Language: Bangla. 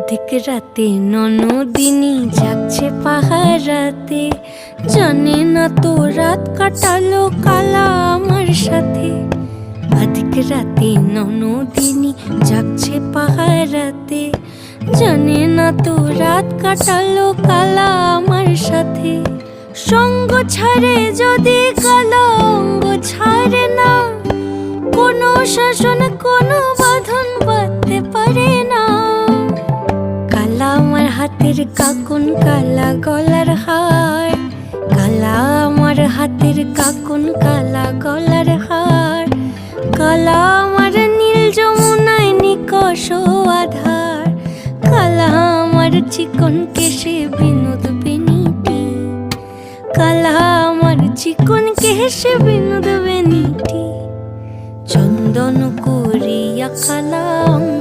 অধিক রাতে ননদিনী যাচ্ছে পাহারাতে, জানে না তো রাত কাটালো কালা আমার সাথে। অধিক রাতে ননদিনী যাচ্ছে পাহারাতে, জানে না তো রাত কাটালো কালা আমার সাথে। সঙ্গ ছাড়ে যদি কালা অঙ্গ ছাড়ে না, কোনো শাসন কোনো বাঁধন বাঁধতে পারে না। কালা আমার হাতের কাকুন কালা গলার হার, কালা আমার হাতের কাকুন কালা গলার হার। কালা আমার নীল যমুনায় নিকষ আধার, কালা আমার চিকন কেশে বিনোদ বেনিটি, কালা আমার চিকন কেশে বিনোদ বেনিটি। চন্দন করিয়া কালা